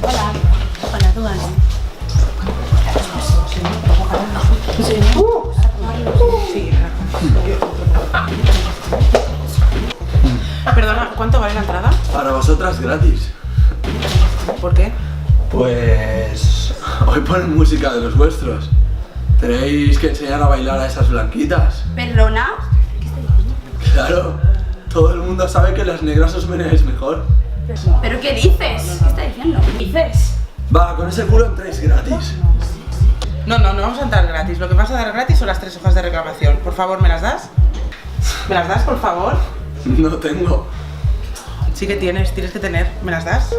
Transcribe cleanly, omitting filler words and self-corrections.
Hola. Hola, tú vas. Sí. Perdona, ¿cuánto vale la entrada? Para vosotras gratis. ¿Por qué? Pues hoy ponen música de los vuestros. Tenéis que enseñar a bailar a esas blanquitas. ¿Perdona? Claro, todo el mundo sabe que las negras os meneáis mejor. ¿Pero qué dices? ¿Qué está diciendo? ¿Qué dices? Va, con ese culo entráis gratis. No vamos a entrar gratis. Lo que vas a dar gratis son las 3 hojas de reclamación. Por favor, ¿me las das? ¿Me las das, por favor? No tengo. Sí que tienes que tener. ¿Me las das?